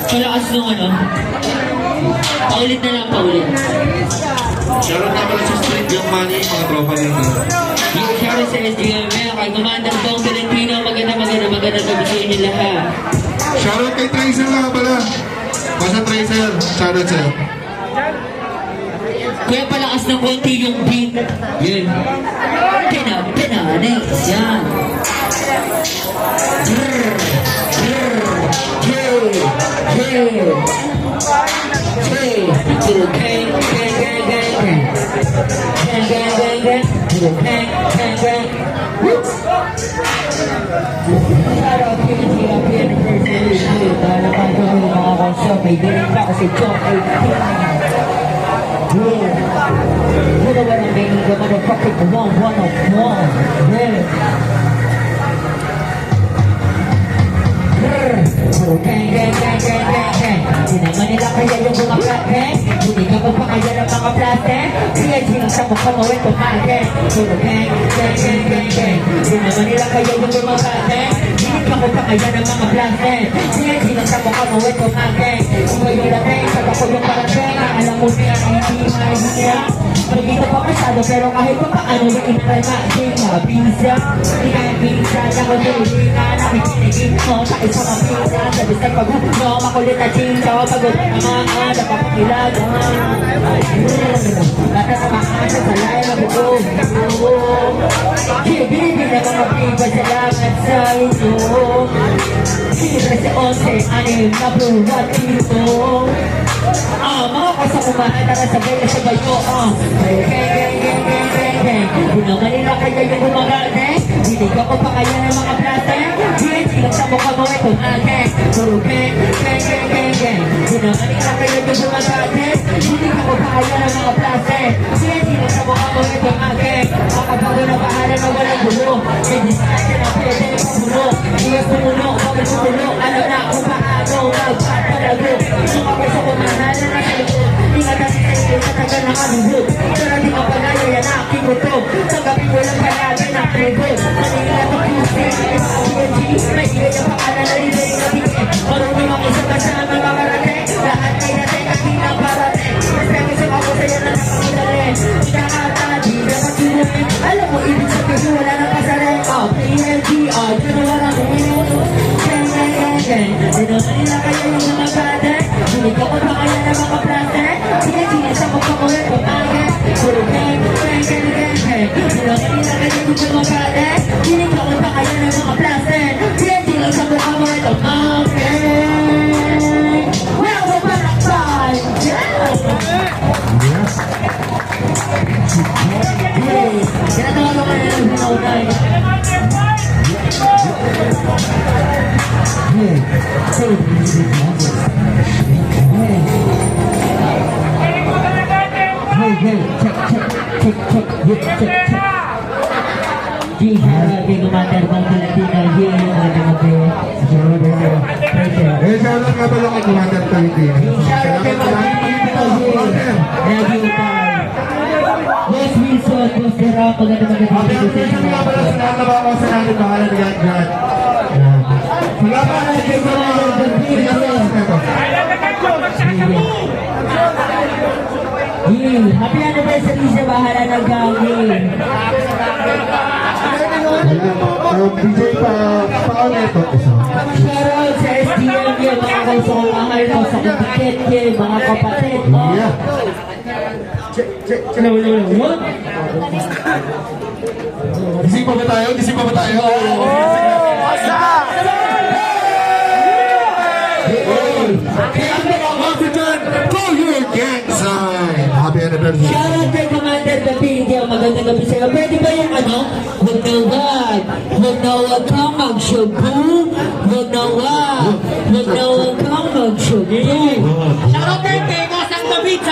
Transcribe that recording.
Kalakas nung ano. Paulit na lang, paulit. Shoutout nga pala sa street yung money, mga tropa rin. Yung shoutout sa SDM, kay Commander Dong Valentino, maganda gabi sa inyo lahat. Shoutout kay Tracer nga pala. Basta Tracer, shoutout sa'yo. Kuya palakas ng konti yung beat. Yun. Next. Yan. May dinig pa kasi chocolate. You know what I mean? The motherfucking one of one. Gang. Di naman nila kaya yung bumaklat, hindi ka magpakaya ng mga plastic. Kaya sinasa mo ka mawin kumake. Gang. Di naman nila kaya yung bumaklat, hindi ka magpakaya ng mga plastic. Kaya sinasa mo ka mawin kumake. Kung yung lating, pag ako yung parating, alam mo niya, hindi mahihiya. Pagkita pa masyado, pero kahit pa paano yung inatay natin na bisa. Hindi kaya bisa, ako hindi na nakikinigin mo sa isang mapisa. Sa bisang pag-no, makulit na chinto, pagod na mga napapakilaga. Bata sa makasa sa layo na buo. Hibigin na mga piba, salamat sa inyo. Sira si Onse, anim na buwat dito. Mga kasakumahan na nasabay na sa bayo. Gang. Di naman nila kaya yung gumagate. Hindi ka pa kaya ng mga plate. Hindi lang sa mukha mo ito ate. Puro gang. Di naman nila kaya yung gumagate. Hindi ka pa kaya ng mga plate. Hindi lang sa mukha mo ito ate. Makabago na bahala na walang gulo. May diskarte na pwede na pabulo. Iwas tumulo, kapag tumulo. Alam na kung paano magpapalago. Yung kapag sa kumahan na nasa likod. Ingat natin sa iyo sa tagal na kalubog. Pero di mapagaya yan na aking gutom. Tanggapin mo lang palagi na tribod. Manila to Tuesday, may mga PNG. May iya yung pangalan na rin na bigay. Marunong ang isa ka sa mga karating. Lahat ay natin at pinaparating. Mas kami sa ako sa'yo na nakakilala. Pinakata, di na matulungin. Alam mo, ibig sabihin wala na pasarin. PNG, yun wala na minuto. Gang. Di naman nila kaya yung mga gate. Hindi ka pa kaya ng mga plate. Sige, sa magpakulit ko pangit. Puro gang. Di naman nila kaya yung mga gate. Hindi ka pa kaya ng mga plate. Sige, sa mukha mo ito pangit. Well, we're back time. Tinatawa ko kayo ng hinaunay. Check. Di Commander Dong Valentino, Shoutout nga pala kay Commander Valentino. Salamat pala. Boss Wilson, Boss Dera, maganda. Happy anniversary nga pala sa lahat na baka sa natin bahala ni God. Salamat kay Commander Valentino. Happy anniversary sa bahala ng gawin. DJ pa-oneto. Shoutout sa SDM, mga kausamahan mo sa katiket, mga kapatid mo. What? Gising pa ba tayo? Happy anniversary. Shoutout kay Commander Valentino, magandang gabi sa'yo. Pwede ba yung ano? Huwag kang mag-shabu. Huwag kang mag-shabu. Shoutout kay Boss ang David.